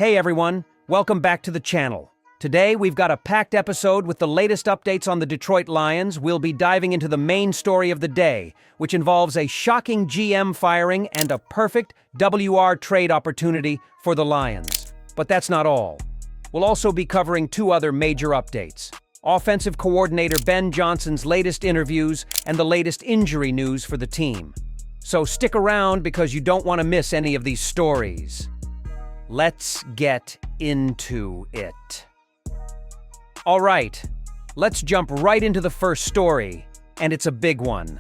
Hey everyone, welcome back to the channel. Today we've got a packed episode with the latest updates on the Detroit Lions. We'll be diving into the main story of the day, which involves a shocking GM firing and a perfect WR trade opportunity for the Lions. But that's not all. We'll also be covering two other major updates: offensive coordinator Ben Johnson's latest interviews and the latest injury news for the team. So stick around because you don't want to miss any of these stories. Let's get into it. All right, let's jump right into the first story, and it's a big one.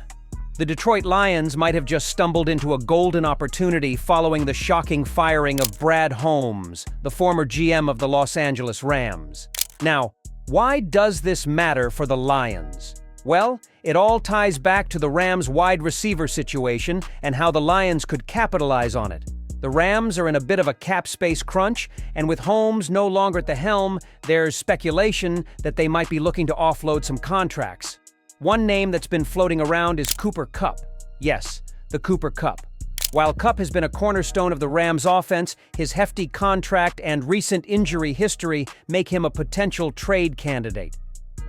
The Detroit Lions might have just stumbled into a golden opportunity following the shocking firing of Brad Holmes, the former GM of the Los Angeles Rams. Now, why does this matter for the Lions? Well, it all ties back to the Rams' wide receiver situation and how the Lions could capitalize on it. The Rams are in a bit of a cap space crunch, and with Holmes no longer at the helm, there's speculation that they might be looking to offload some contracts. One name that's been floating around is Cooper Kupp. Yes, the Cooper Kupp. While Kupp has been a cornerstone of the Rams' offense, his hefty contract and recent injury history make him a potential trade candidate.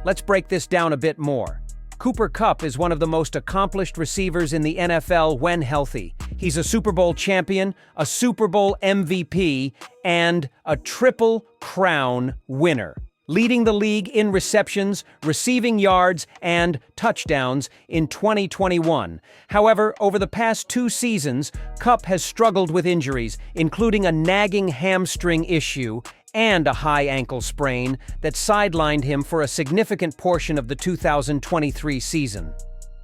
Let's break this down a bit more. Cooper Kupp is one of the most accomplished receivers in the NFL when healthy. He's a Super Bowl champion, a Super Bowl MVP, and a Triple Crown winner, leading the league in receptions, receiving yards, and touchdowns in 2021. However, over the past 2 seasons, Kupp has struggled with injuries, including a nagging hamstring issue and a high ankle sprain that sidelined him for a significant portion of the 2023 season.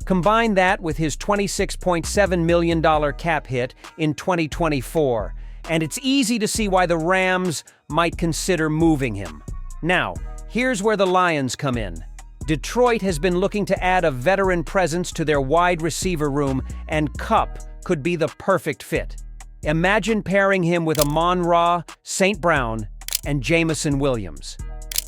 Combine that with his $26.7 million cap hit in 2024, and it's easy to see why the Rams might consider moving him. Now, here's where the Lions come in. Detroit has been looking to add a veteran presence to their wide receiver room, and Kupp could be the perfect fit. Imagine pairing him with Amon-Ra, St. Brown, and Jameson Williams.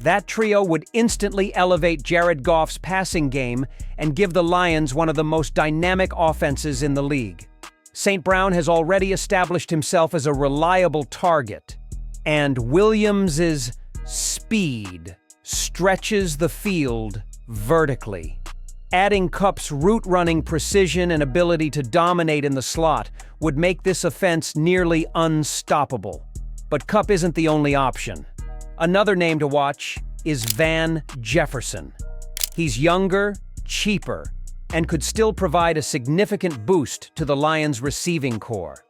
That trio would instantly elevate Jared Goff's passing game and give the Lions one of the most dynamic offenses in the league. St. Brown has already established himself as a reliable target, and Williams's speed stretches the field vertically. Adding Kupp's route-running precision and ability to dominate in the slot would make this offense nearly unstoppable. But Kupp isn't the only option. Another name to watch is Van Jefferson. He's younger, cheaper, and could still provide a significant boost to the Lions' receiving core.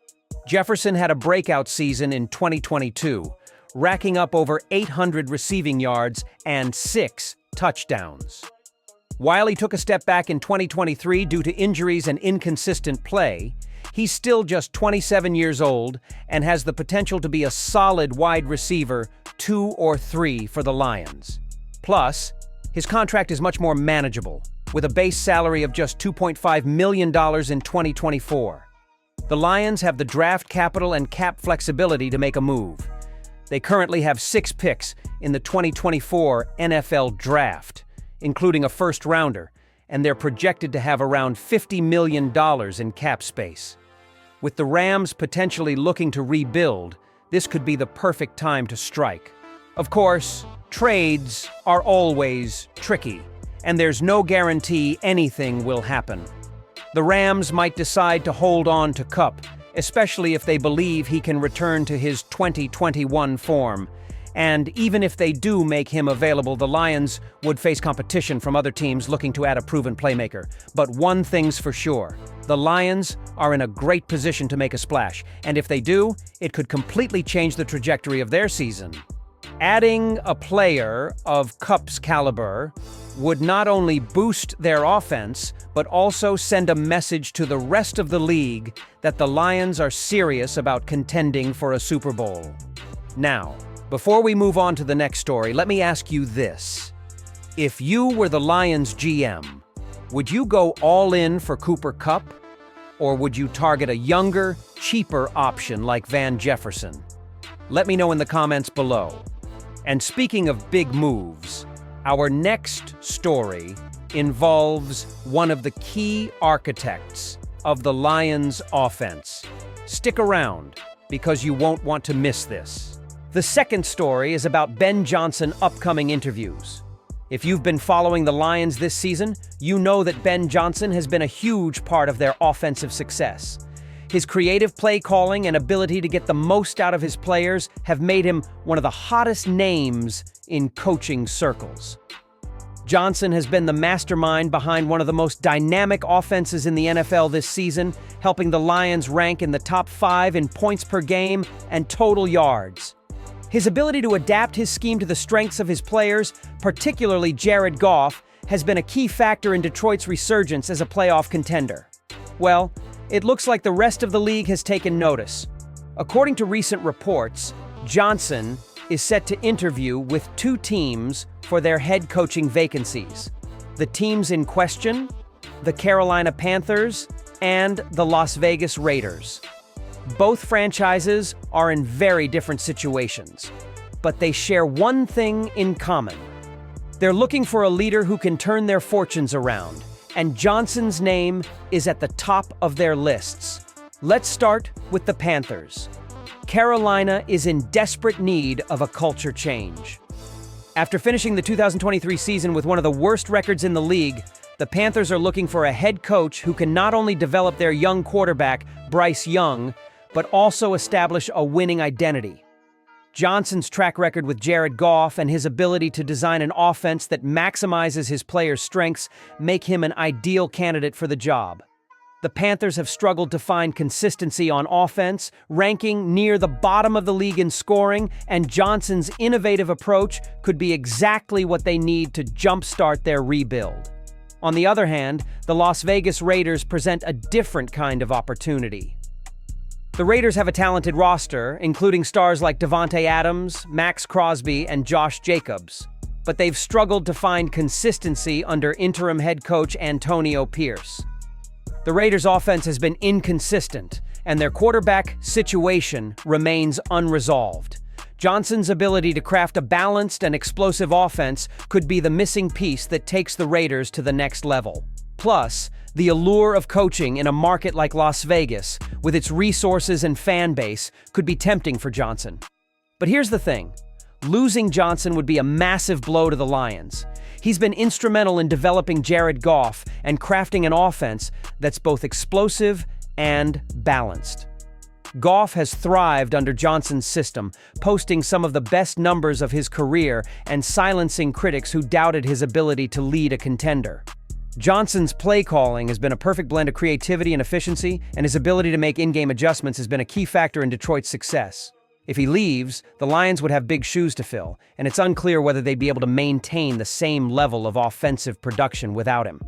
Jefferson had a breakout season in 2022, racking up over 800 receiving yards and 6 touchdowns. While he took a step back in 2023 due to injuries and inconsistent play, he's still just 27 years old and has the potential to be a solid wide receiver 2 or 3 for the Lions. Plus, his contract is much more manageable, with a base salary of just $2.5 million in 2024. The Lions have the draft capital and cap flexibility to make a move. They currently have 6 picks in the 2024 NFL Draft, including a first-rounder, and they're projected to have around $50 million in cap space. With the Rams potentially looking to rebuild, this could be the perfect time to strike. Of course, trades are always tricky, and there's no guarantee anything will happen. The Rams might decide to hold on to Kupp, especially if they believe he can return to his 2021 form. And even if they do make him available, the Lions would face competition from other teams looking to add a proven playmaker. But one thing's for sure, the Lions are in a great position to make a splash, and if they do, it could completely change the trajectory of their season. Adding a player of Kupp's caliber would not only boost their offense, but also send a message to the rest of the league that the Lions are serious about contending for a Super Bowl. Now, before we move on to the next story, let me ask you this. If you were the Lions GM, would you go all in for Cooper Kupp? Or would you target a younger, cheaper option like Van Jefferson? Let me know in the comments below. And speaking of big moves, our next story involves one of the key architects of the Lions' offense. Stick around, because you won't want to miss this. The second story is about Ben Johnson's upcoming interviews. If you've been following the Lions this season, you know that Ben Johnson has been a huge part of their offensive success. His creative play calling and ability to get the most out of his players have made him one of the hottest names in coaching circles. Johnson has been the mastermind behind one of the most dynamic offenses in the NFL this season, helping the Lions rank in the top 5 in points per game and total yards. His ability to adapt his scheme to the strengths of his players, particularly Jared Goff, has been a key factor in Detroit's resurgence as a playoff contender. Well, it looks like the rest of the league has taken notice. According to recent reports, Johnson is set to interview with 2 teams for their head coaching vacancies. The teams in question: the Carolina Panthers and the Las Vegas Raiders. Both franchises are in very different situations, but they share one thing in common. They're looking for a leader who can turn their fortunes around, and Johnson's name is at the top of their lists. Let's start with the Panthers. Carolina is in desperate need of a culture change. After finishing the 2023 season with one of the worst records in the league, the Panthers are looking for a head coach who can not only develop their young quarterback, Bryce Young, but also establish a winning identity. Johnson's track record with Jared Goff and his ability to design an offense that maximizes his players' strengths make him an ideal candidate for the job. The Panthers have struggled to find consistency on offense, ranking near the bottom of the league in scoring, and Johnson's innovative approach could be exactly what they need to jumpstart their rebuild. On the other hand, the Las Vegas Raiders present a different kind of opportunity. The Raiders have a talented roster, including stars like Davante Adams, Max Crosby, and Josh Jacobs, but they've struggled to find consistency under interim head coach Antonio Pierce. The Raiders' offense has been inconsistent, and their quarterback situation remains unresolved. Johnson's ability to craft a balanced and explosive offense could be the missing piece that takes the Raiders to the next level. Plus, the allure of coaching in a market like Las Vegas, with its resources and fan base, could be tempting for Johnson. But here's the thing. Losing Johnson would be a massive blow to the Lions. He's been instrumental in developing Jared Goff and crafting an offense that's both explosive and balanced. Goff has thrived under Johnson's system, posting some of the best numbers of his career and silencing critics who doubted his ability to lead a contender. Johnson's play calling has been a perfect blend of creativity and efficiency, and his ability to make in-game adjustments has been a key factor in Detroit's success. If he leaves, the Lions would have big shoes to fill, and it's unclear whether they'd be able to maintain the same level of offensive production without him.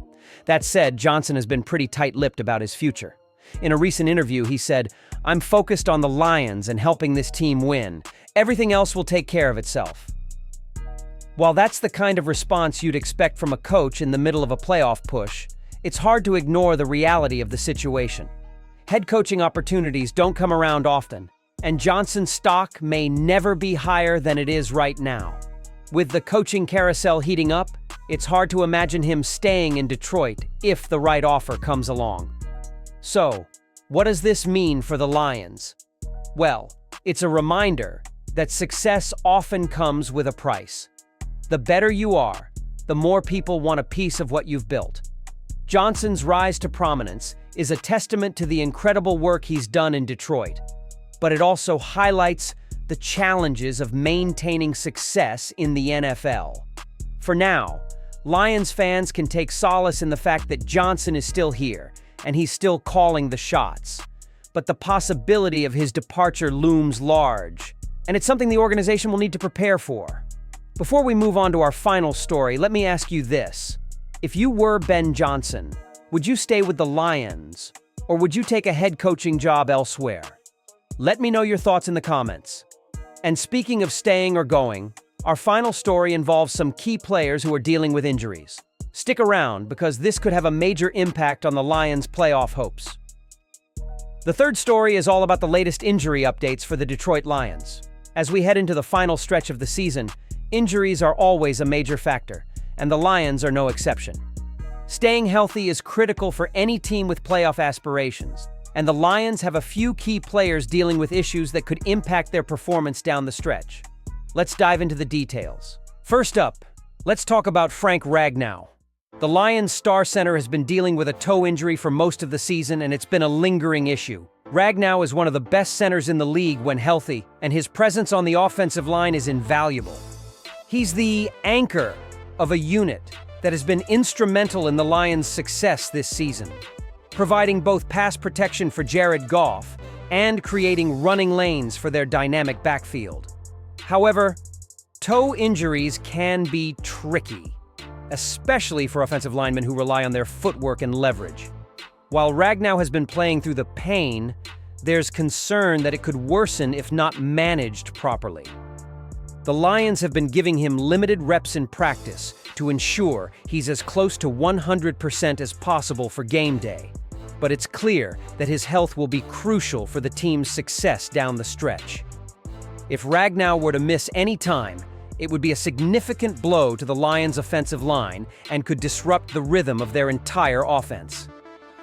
That said, Johnson has been pretty tight-lipped about his future. In a recent interview, he said, "I'm focused on the Lions and helping this team win. Everything else will take care of itself." While that's the kind of response you'd expect from a coach in the middle of a playoff push, it's hard to ignore the reality of the situation. Head coaching opportunities don't come around often, and Johnson's stock may never be higher than it is right now. With the coaching carousel heating up, it's hard to imagine him staying in Detroit if the right offer comes along. So, what does this mean for the Lions? Well, it's a reminder that success often comes with a price. The better you are, the more people want a piece of what you've built. Johnson's rise to prominence is a testament to the incredible work he's done in Detroit, but it also highlights the challenges of maintaining success in the NFL. For now, Lions fans can take solace in the fact that Johnson is still here, and he's still calling the shots. But the possibility of his departure looms large, and it's something the organization will need to prepare for. Before we move on to our final story, let me ask you this. If you were Ben Johnson, would you stay with the Lions, or would you take a head coaching job elsewhere? Let me know your thoughts in the comments. And speaking of staying or going, our final story involves some key players who are dealing with injuries. Stick around, because this could have a major impact on the Lions' playoff hopes. The third story is all about the latest injury updates for the Detroit Lions. As we head into the final stretch of the season, injuries are always a major factor, and the Lions are no exception. Staying healthy is critical for any team with playoff aspirations. and the Lions have a few key players dealing with issues that could impact their performance down the stretch. Let's dive into the details. First up, let's talk about Frank Ragnow. The Lions' star center has been dealing with a toe injury for most of the season, and it's been a lingering issue. Ragnow is one of the best centers in the league when healthy, and his presence on the offensive line is invaluable. He's the anchor of a unit that has been instrumental in the Lions' success this season, providing both pass protection for Jared Goff and creating running lanes for their dynamic backfield. However, toe injuries can be tricky, especially for offensive linemen who rely on their footwork and leverage. While Ragnow has been playing through the pain, there's concern that it could worsen if not managed properly. The Lions have been giving him limited reps in practice to ensure he's as close to 100% as possible for game day. But it's clear that his health will be crucial for the team's success down the stretch. If Ragnow were to miss any time, it would be a significant blow to the Lions' offensive line and could disrupt the rhythm of their entire offense.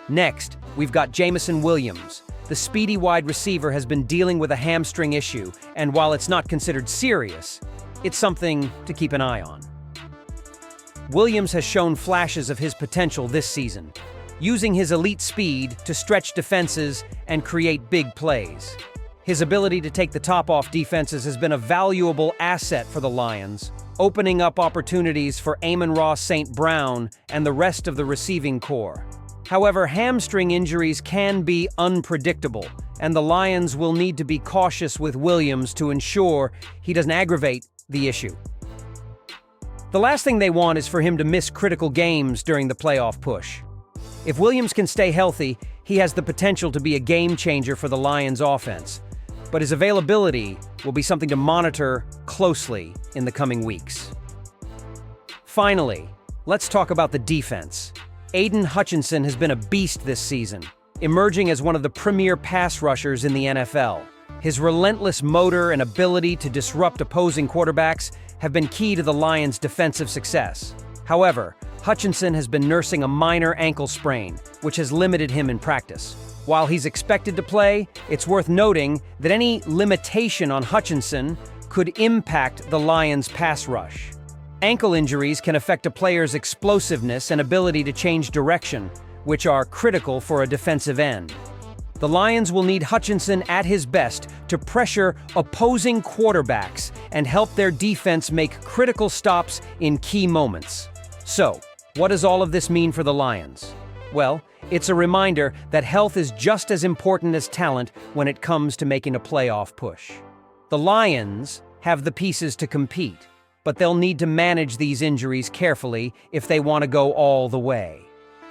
Next, we've got Jameson Williams. The speedy wide receiver has been dealing with a hamstring issue, and while it's not considered serious, it's something to keep an eye on. Williams has shown flashes of his potential this season, using his elite speed to stretch defenses and create big plays. His ability to take the top off defenses has been a valuable asset for the Lions, opening up opportunities for Amon-Ra St. Brown and the rest of the receiving corps. However, hamstring injuries can be unpredictable, and the Lions will need to be cautious with Williams to ensure he doesn't aggravate the issue. The last thing they want is for him to miss critical games during the playoff push. If Williams can stay healthy, he has the potential to be a game changer for the Lions' offense, but his availability will be something to monitor closely in the coming weeks. Finally, let's talk about the defense. Aiden Hutchinson has been a beast this season, emerging as one of the premier pass rushers in the NFL. His relentless motor and ability to disrupt opposing quarterbacks have been key to the Lions' defensive success. However, Hutchinson has been nursing a minor ankle sprain, which has limited him in practice. While he's expected to play, it's worth noting that any limitation on Hutchinson could impact the Lions' pass rush. Ankle injuries can affect a player's explosiveness and ability to change direction, which are critical for a defensive end. The Lions will need Hutchinson at his best to pressure opposing quarterbacks and help their defense make critical stops in key moments. So, what does all of this mean for the Lions? Well, it's a reminder that health is just as important as talent when it comes to making a playoff push. The Lions have the pieces to compete, but they'll need to manage these injuries carefully if they want to go all the way.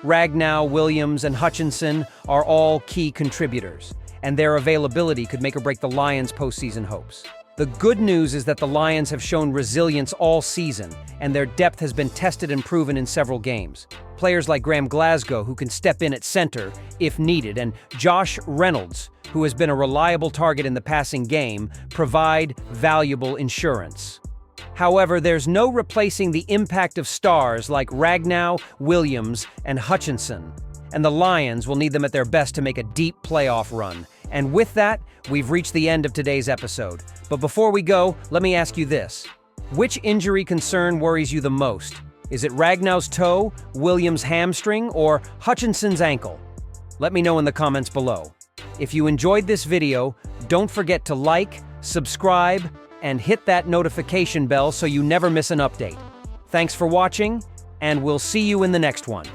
Ragnow, Williams, and Hutchinson are all key contributors, and their availability could make or break the Lions' postseason hopes. The good news is that the Lions have shown resilience all season, and their depth has been tested and proven in several games. Players like Graham Glasgow, who can step in at center if needed, and Josh Reynolds, who has been a reliable target in the passing game, provide valuable insurance. However, there's no replacing the impact of stars like Ragnow, Williams, and Hutchinson, and the Lions will need them at their best to make a deep playoff run. And with that, we've reached the end of today's episode. But before we go, let me ask you this. Which injury concern worries you the most? Is it Ragnow's toe, Williams' hamstring, or Hutchinson's ankle? Let me know in the comments below. If you enjoyed this video, don't forget to like, subscribe, and hit that notification bell so you never miss an update. Thanks for watching, and we'll see you in the next one.